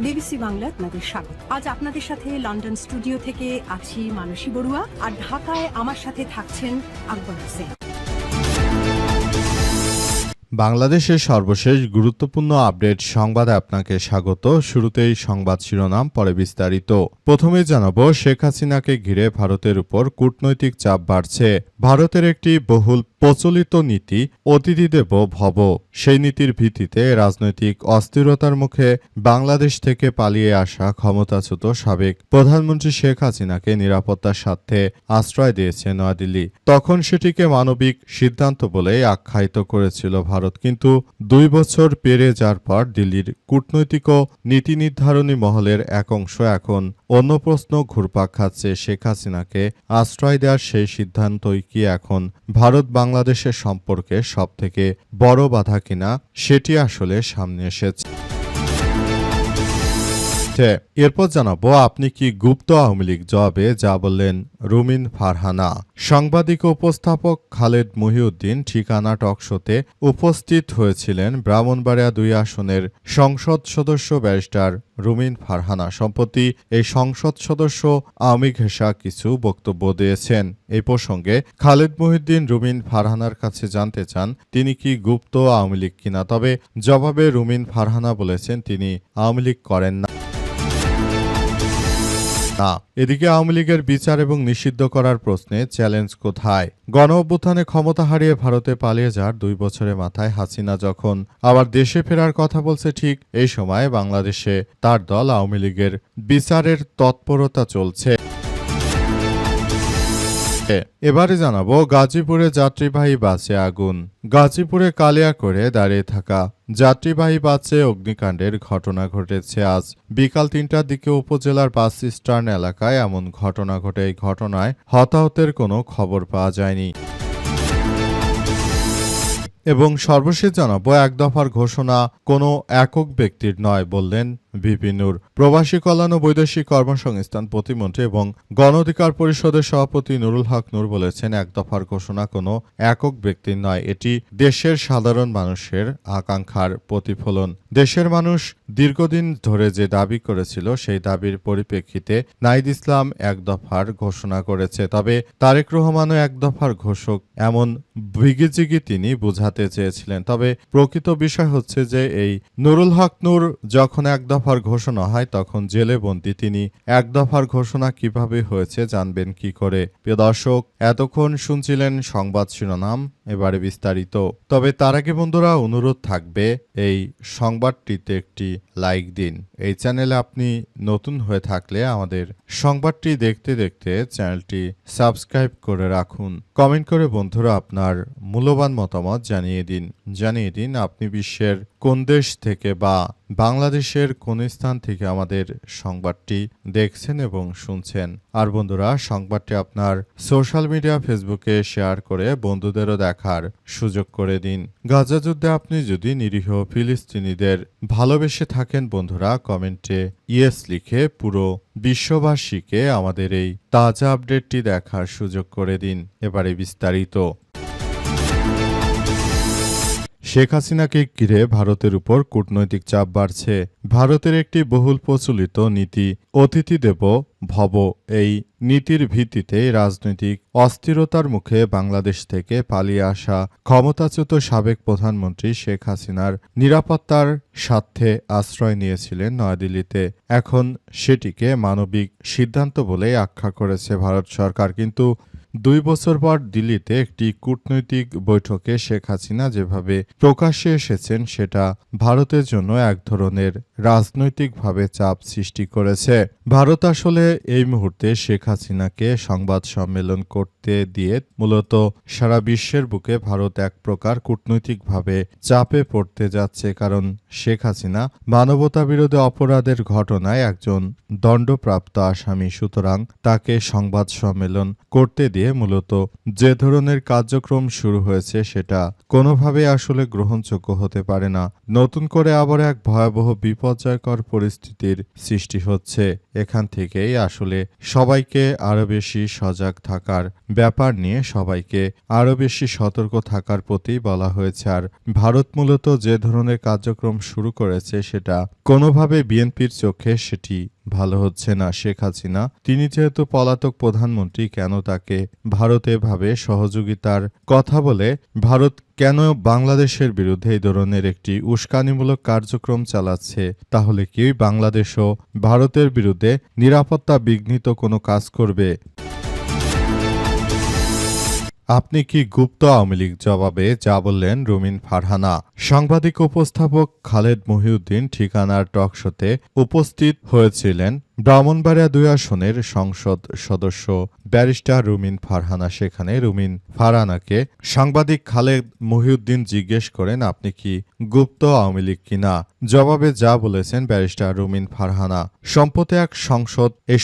BBC Bangla আপনাদের স্বাগত। আজ আপনাদের সাথে লন্ডন স্টুডিও থেকে আছি মানসী বড়ুয়া, আর ঢাকায় আমার সাথে থাকছেন আকবর হোসেন। বাংলাদেশের সর্বশেষ গুরুত্বপূর্ণ আপডেট সংবাদে আপনাকে স্বাগত। শুরুতেই সংবাদ শিরোনাম, পরে বিস্তারিত। প্রথমেই জানাবো, শেখ হাসিনাকে ঘিরে ভারতের উপর কূটনৈতিক চাপ বাড়ছে। ভারতের একটি বহুল প্রচলিত নীতি অতিথি দেব ভব। সেই নীতির ভিত্তিতে রাজনৈতিক অস্থিরতার মুখে বাংলাদেশ থেকে পালিয়ে আসা ক্ষমতাচ্যুত সাবেক প্রধানমন্ত্রী শেখ হাসিনাকে নিরাপত্তার স্বার্থে আশ্রয় দিয়েছে নয়াদিল্লি। তখন সেটিকে মানবিক সিদ্ধান্ত বলে আখ্যায়িত করেছিল ভারত। কিন্তু 2 বছর পেরিয়ে যাওয়ার পর দিল্লির কূটনৈতিক ও নীতি নির্ধারণী মহলের এক অংশ এখন অন্য প্রশ্ন ঘুরপাক খাচ্ছে। শেখ হাসিনাকে আশ্রয় দেওয়ার সেই সিদ্ধান্তই কি এখন ভারত বাংলাদেশের সম্পর্কে সবথেকে বড় বাধা কিনা, সেটি আসলে সামনে এসেছে। এরপর জানাবো, আপনি কি গুপ্ত আওয়ামী লীগ? জবাবে যা বললেন রুমিন ফারহানা। সাংবাদিক উপস্থাপক খালেদ মহিউদ্দিন ঠিকানা টকশোতে উপস্থিত হয়েছিলেন ব্রাহ্মণবাড়িয়া 2 আসনের সংসদ সদস্য ব্যারিস্টার রুমিন ফারহানা। সম্প্রতি এই সংসদ সদস্য আওয়ামী ঘেঁষা কিছু বক্তব্য দিয়েছেন। এই প্রসঙ্গে খালেদ মহিউদ্দিন রুমিন ফারহানার কাছে জানতে চান তিনি কি গুপ্ত আওয়ামী লীগ কিনা। তবে জবাবে রুমিন ফারহানা বলেছেন তিনি আওয়ামী লীগ করেন না। এদিকে আওয়ামী লীগের বিচার এবং নিষিদ্ধ করার প্রশ্নে চ্যালেঞ্জ কোথায়? গণ অভ্যুত্থানে ক্ষমতা হারিয়ে ভারতে পালিয়ে যাওয়ার 2 বছরের মাথায় হাসিনা যখন আবার দেশে ফেরার কথা বলছে, ঠিক এই সময় বাংলাদেশে তার দল আওয়ামী লীগের বিচারের তৎপরতা চলছে। এবারে জানাবো, গাজীপুরে যাত্রীবাহী বাসে আগুন। গাজীপুরে কালিয়াকৈরে দাঁড়িয়ে থাকা যাত্রীবাহী বাসে অগ্নিকাণ্ডের ঘটনা ঘটেছে আজ বিকাল 3টার দিকে উপজেলার বাস স্ট্যান্ড এলাকায় এমন ঘটনা ঘটে। এই ঘটনায় হতাহতের কোনো খবর পাওয়া যায়নি। এবং সর্বশেষ জানাবো, এক দফার ঘোষণা কোনো একক ব্যক্তির নয় বললেন ভিপি নূর। প্রবাসী কল্যাণ ও বৈদেশিক কর্মসংস্থান প্রতিমন্ত্রী এবং গণ অধিকার পরিষদের সভাপতি নুরুল হক নূর বলেছেন, এক দফার ঘোষণা কোনো একক ব্যক্তির নয়, এটি দেশের সাধারণ মানুষের আকাঙ্ক্ষার প্রতিফলন। দেশের মানুষ দীর্ঘদিন ধরে যে দাবি করেছিল, সেই দাবির পরিপ্রেক্ষিতে নাহিদ ইসলাম এক দফার ঘোষণা করেছে। তবে তারেক রহমানও এক দফার ঘোষক, এমন ভিগিজিগি তিনি বুঝাতে চেয়েছিলেন। তবে প্রকৃত বিষয় হচ্ছে যে এই নুরুল হক নূর যখন এক দফার ঘোষণা হয় তখন জেলে বন্দী। তিনি এক দফার ঘোষণা কিভাবে হয়েছে জানবেন কি করে? প্রিয় দর্শক, এতক্ষণ শুনছিলেন সংবাদ শিরোনাম, এবারে বিস্তারিত। তবে তার আগে বন্ধুরা অনুরোধ থাকবে, এই সংবাদটিতে একটি লাইক দিন। এই চ্যানেলে আপনি নতুন হয়ে থাকলে আমাদের সংবাদটি দেখতে দেখতে চ্যানেলটি সাবস্ক্রাইব করে রাখুন। কমেন্ট করে বন্ধুরা আপনার মূল্যবান মতামত জানিয়ে দিন আপনি বিশ্বের কোন দেশ থেকে বা বাংলাদেশের কোন স্থান থেকে আমাদের সংবাদটি দেখছেন এবং শুনছেন। আর বন্ধুরা, সংবাদটি আপনার সোশ্যাল মিডিয়া ফেসবুকে শেয়ার করে বন্ধুদেরও দেখার সুযোগ করে দিন। গাজা যুদ্ধে আপনি যদি নিরীহ ফিলিস্তিনিদের ভালোবেসে থাকেন বন্ধুরা, কমেন্টে ইয়েস লিখে পুরো বিশ্ববাসীকে আমাদের এই তাজা আপডেটটি দেখার সুযোগ করে দিন। এবারে বিস্তারিত। শেখ হাসিনাকে ঘিরে ভারতের উপর কূটনৈতিক চাপ বাড়ছে। ভারতের একটি বহুল প্রচলিত নীতি অতিথি দেব ভব। এই নীতির ভিত্তিতে রাজনৈতিক অস্থিরতার মুখে বাংলাদেশ থেকে পালিয়ে আসা ক্ষমতাচ্যুত সাবেক প্রধানমন্ত্রী শেখ হাসিনার নিরাপত্তার স্বার্থে আশ্রয় নিয়েছিলেন নয়াদিল্লিতে। এখন সেটিকে মানবিক সিদ্ধান্ত বলে আখ্যা করেছে ভারত সরকার। কিন্তু 2 বছর পর দিল্লিতে একটি কূটনৈতিক বৈঠকে শেখ হাসিনা যেভাবে প্রকাশ্যে এসেছেন, সেটা ভারতের জন্য এক ধরনের রাজনৈতিকভাবে চাপ সৃষ্টি করেছে। ভারত আসলে এই মুহূর্তে শেখ হাসিনাকে সংবাদ সম্মেলন করতে দিয়ে মূলত সারা বিশ্বের বুকে ভারত এক প্রকার কূটনৈতিকভাবে চাপে পড়তে যাচ্ছে। কারণ শেখ হাসিনা মানবতাবিরোধী অপরাধের ঘটনায় একজন দণ্ডপ্রাপ্ত আসামি, সুতরাং তাকে সংবাদ সম্মেলন করতে দিয়ে মূলত যে ধরনের কার্যক্রম শুরু হয়েছে সেটা কোনোভাবে আসলে গ্রহণযোগ্য হতে পারে না। নতুন করে আবার এক ভয়াবহ বিপর্যয়কর পরিস্থিতির সৃষ্টি হচ্ছে। এখান থেকেই আসলে সবাইকে আরও বেশি সজাগ থাকার ব্যাপার নিয়ে সবাইকে আরও বেশি সতর্ক থাকার প্রতি বলা হয়েছে। আর ভারত মূলত যে ধরনের কার্যক্রম শুরু করেছে সেটা কোনোভাবে বিএনপির চোখে সেটি ভালো হচ্ছে না। শেখ হাসিনা তিনি যেহেতু পলাতক প্রধানমন্ত্রী, কেন তাকে ভারত এভাবে সহযোগিতার কথা বলে ভারত কেন বাংলাদেশের বিরুদ্ধে এই ধরনের একটি উস্কানিমূলক কার্যক্রম চালাচ্ছে? তাহলে কি বাংলাদেশও ভারতের বিরুদ্ধে নিরাপত্তা বিঘ্নিত কোনো কাজ করবে? আপনি কি গুপ্ত আওয়ামী লীগ? জবাবে যা বললেন রুমিন ফারহানা। সাংবাদিক উপস্থাপক খালেদ মহিউদ্দিন ঠিকানার টকশোতে উপস্থিত হয়েছিলেন ব্রাহ্মণবাড়িয়া ২ আসনের সংসদ সদস্য ব্যারিস্টার রুমিন ফারহানা। সেখানে রুমিন ফারহানাকে সাংবাদিক খালেদ মহিউদ্দিন জিজ্ঞেস করেন, আপনি কি গুপ্ত আওয়ামী লীগ কিনা? জবাবে যা বলেছেন ব্যারিস্টার রুমিন ফারহানা। সম্প্রতি এক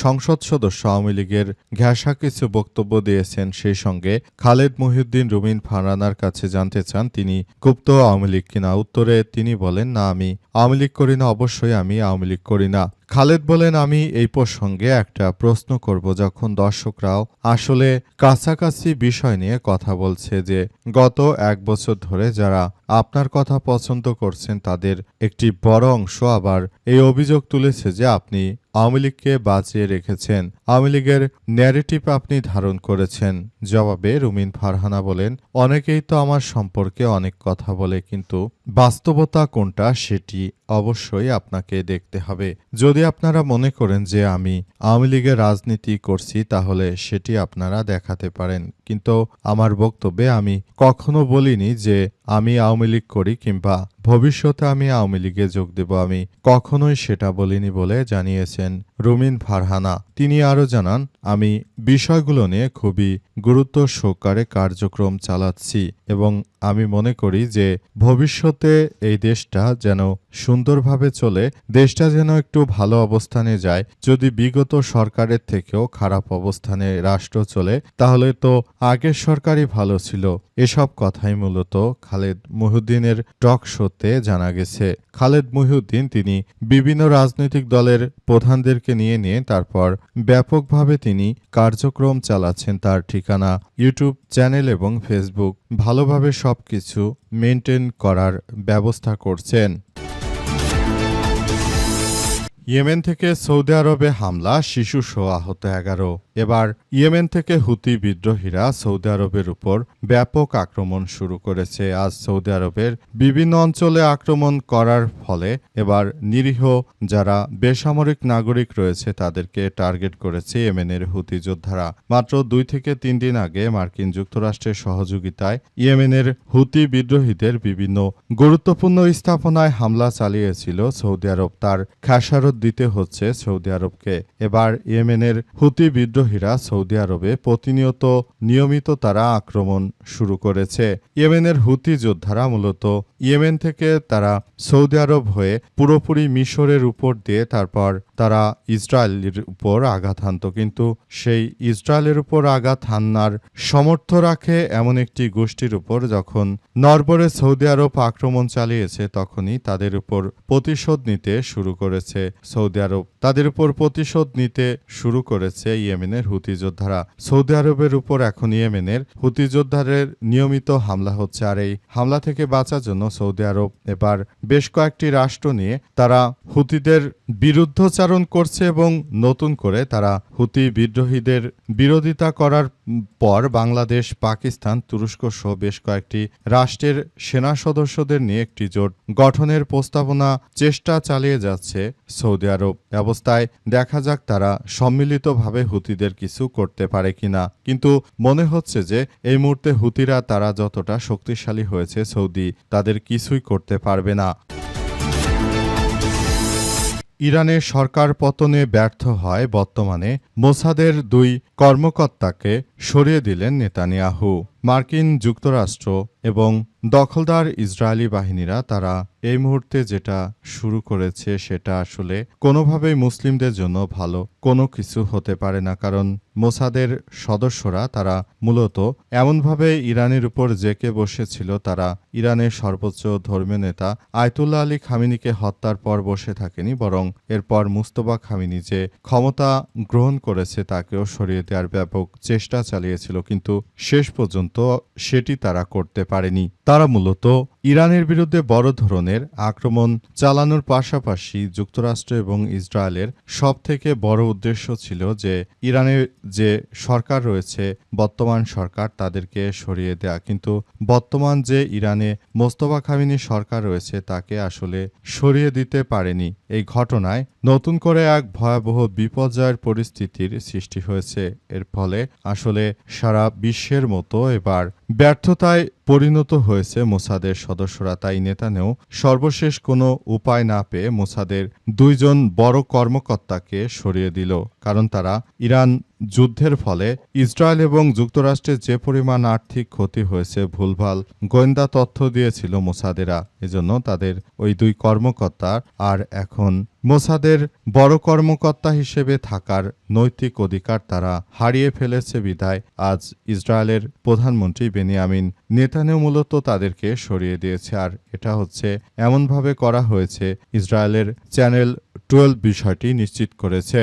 সংসদ সদস্য আওয়ামী লীগের ঘেঁষা কিছু বক্তব্য দিয়েছেন। সেই সঙ্গে খালেদ মহিউদ্দিন রুমিন ফারহানার কাছে জানতে চান তিনি গুপ্ত আওয়ামী লীগ কিনা। উত্তরে তিনি বলেন, না, আমি আওয়ামী লীগ করি না, অবশ্যই আমি আওয়ামী লীগ করি না। খালেদ বলেন, আমি এই প্রসঙ্গে একটা প্রশ্ন করব। যখন দর্শকরাও আসলে কাছাকাছি বিষয় নিয়ে কথা বলছে যে গত ১ বছর ধরে যারা আপনার কথা পছন্দ করছেন তাদের একটি বড় অংশ আবার এই অভিযোগ তুলেছে যে আপনি আওয়ামী লীগকে বাঁচিয়ে রেখেছেন, আওয়ামী লীগের ন্যারেটিভ আপনি ধারণ করেছেন। জবাবে রুমিন ফারহানা বলেন, অনেকেই তো আমার সম্পর্কে অনেক কথা বলে, কিন্তু বাস্তবতা কোনটা সেটি অবশ্যই আপনাকে দেখতে হবে। যদি আপনারা মনে করেন যে আমি আওয়ামী লীগের রাজনীতি করছি তাহলে সেটি আপনারা দেখাতে পারেন, কিন্তু আমার বক্তব্যে আমি কখনো বলিনি যে আমি আওয়ামী লীগ করি কিংবা ভবিষ্যতে আমি আওয়ামী লীগে যোগ দেব। আমি কখনোই সেটা বলিনি বলে জানিয়েছেন রুমিন ফারহানা। তিনি আরও জানান, আমি বিষয়গুলো নিয়ে খুবই গুরুত্ব সহকারে কার্যক্রম চালাচ্ছি এবং আমি মনে করি যে ভবিষ্যতে এই দেশটা যেন সুন্দরভাবে চলে, দেশটা যেন একটু ভালো অবস্থানে যায়। যদি বিগত সরকারের থেকেও খারাপ অবস্থানে রাষ্ট্র চলে তাহলে তো আগের সরকারই ভালো ছিল। এসব কথাই মূলত খালেদ মহিউদ্দিনের টক শোতে জানা গেছে। খালেদ মহিউদ্দিন তিনি বিভিন্ন রাজনৈতিক দলের প্রধানদেরকে নিয়ে তারপর ব্যাপকভাবে তিনি কার্যক্রম চালাচ্ছেন। তার ঠিকানা, ইউটিউব চ্যানেল এবং ফেসবুক ভালোভাবে সবকিছু মেনটেন করার ব্যবস্থা করছেন। ইয়েমেন থেকে সৌদি আরবে হামলা, শিশুসহ আহত ১১। এবার ইয়েমেন থেকে হুতি বিদ্রোহীরা সৌদি আরবের উপর ব্যাপক আক্রমণ শুরু করেছে। আজ সৌদি আরবের বিভিন্ন অঞ্চলে আক্রমণ করার ফলে এবার নিরীহ যারা বেসামরিক নাগরিক রয়েছে তাদেরকে টার্গেট করেছে ইয়েমেনের হুতি যোদ্ধারা। মাত্র ২ থেকে ৩ দিন আগে মার্কিন যুক্তরাষ্ট্রের সহযোগিতায় ইয়েমেনের হুতি বিদ্রোহীদের বিভিন্ন গুরুত্বপূর্ণ স্থাপনায় হামলা চালিয়েছিল সৌদি আরব। তার খেসারত দিতে হচ্ছে সৌদি আরবকে। এবার ইয়েমেনের হুতি বিদ্রোহীরা সৌদি আরবে প্রতিনিয়ত নিয়মিত তারা আক্রমণ শুরু করেছে। ইয়েমেনের হুতি যোদ্ধারা মূলত ইয়েমেন থেকে তারা সৌদি আরব হয়ে পুরোপুরি মিশরের উপর দিয়ে তারপর তারা ইসরায়েলের উপর আঘাত হানত, কিন্তু সেই ইসরায়েলের উপর আঘাত হান্নার সমর্থ রাখে এমন একটি গোষ্ঠীর উপর যখন নরবরে সৌদি আরব আক্রমণ চালিয়েছে তখনই তাদের উপর প্রতিশোধ নিতে শুরু করেছে সৌদি আরব। তাদের উপর প্রতিশোধ নিতে শুরু করেছে ইয়েমেনের হুতি যোদ্ধারা। সৌদি আরবের উপর এখন ইয়েমেনের হুতি যোদ্ধাদের নিয়মিত হামলা হচ্ছে। আর এই হামলা থেকে বাঁচার জন্য সৌদি আরব এবার বেশ কয়েকটি রাষ্ট্র নিয়ে তারা হুতিদের বিরুদ্ধাচারণ করছে এবং নতুন করে তারা হুতি বিদ্রোহীদের বিরোধিতা করার পর বাংলাদেশ, পাকিস্তান, তুরস্ক সহ বেশ কয়েকটি রাষ্ট্রের সেনা সদস্যদের নিয়ে একটি জোট গঠনের প্রস্তাবনা চেষ্টা চালিয়ে যাচ্ছে সৌদি আরব। অবস্থায় দেখা যাক তারা সম্মিলিতভাবে হুতিদের কিছু করতে পারে কিনা, কিন্তু মনে হচ্ছে যে এই মুহূর্তে হুতিরা তারা যতটা শক্তিশালী হয়েছে সৌদি তাদের কিছুই করতে পারবে না। ইরানের সরকার পতনে ব্যর্থ হয় বর্তমানে মোসাদের ২ কর্মকর্তাকে সরিয়ে দিলেন নেতানিয়াহু। মার্কিন যুক্তরাষ্ট্র এবং দখলদার ইসরায়েলি বাহিনীরা তারা এই মুহূর্তে যেটা শুরু করেছে সেটা আসলে কোনোভাবেই মুসলিমদের জন্য ভালো কোনো কিছু হতে পারে না, কারণ মোসাদের সদস্যরা তারা মূলত এমনভাবে ইরানের উপর জেঁকে বসেছিল, তারা ইরানের সর্বোচ্চ ধর্মীয় নেতা আয়তুল্লাহ আলী খামেনিকে হত্যার পর বসে থাকেনি, বরং এরপর মুস্তফা খামেনি যে ক্ষমতা গ্রহণ করেছে তাকেও সরিয়ে দেওয়ার ব্যাপক চেষ্টা চালিয়েছিল, কিন্তু শেষ পর্যন্ত সেটি তারা করতে পারেনি। তারা মূলত ইরানের বিরুদ্ধে বড় ধরনের আক্রমণ চালানোর পাশাপাশি যুক্তরাষ্ট্র এবং ইসরায়েলের সবথেকে বড় উদ্দেশ্য ছিল যে ইরানের যে সরকার রয়েছে বর্তমান সরকার তাদেরকে সরিয়ে দেয়া, কিন্তু বর্তমান যে ইরানে মোস্তফা খামেনি সরকার রয়েছে তাকে আসলে সরিয়ে দিতে পারেনি। এই ঘটনায় নতুন করে এক ভয়াবহ বিপর্যয়ের পরিস্থিতির সৃষ্টি হয়েছে। এর ফলে আসলে সারা বিশ্বের মতো এবার ব্যর্থতায় পরিণত হয়েছে মোসাদের সদস্যরা। তাই নেতানিয়াহু সর্বশেষ কোনো উপায় না পেয়ে মোসাদের দুইজন বড় কর্মকর্তাকে সরিয়ে দিল, কারণ তারা ইরান যুদ্ধের ফলে ইসরায়েল এবং যুক্তরাষ্ট্রের যে পরিমাণ আর্থিক ক্ষতি হয়েছে ভুলভাল গোয়েন্দা তথ্য দিয়েছিল মোসাদেরা, এজন্য তাদের ওই দুই কর্মকর্তার আর এখন মোসাদের বড় কর্মকর্তা হিসেবে থাকার নৈতিক অধিকার তারা হারিয়ে ফেলেছে বিধায় আজ ইসরায়েলের প্রধানমন্ত্রী বেনিয়ামিন নেতানিয়াহু মূলত তাদেরকে সরিয়ে দিয়েছে। আর এটা হচ্ছে এমনভাবে করা হয়েছে, ইসরায়েলের চ্যানেল 12 বিষয়টি নিশ্চিত করেছে।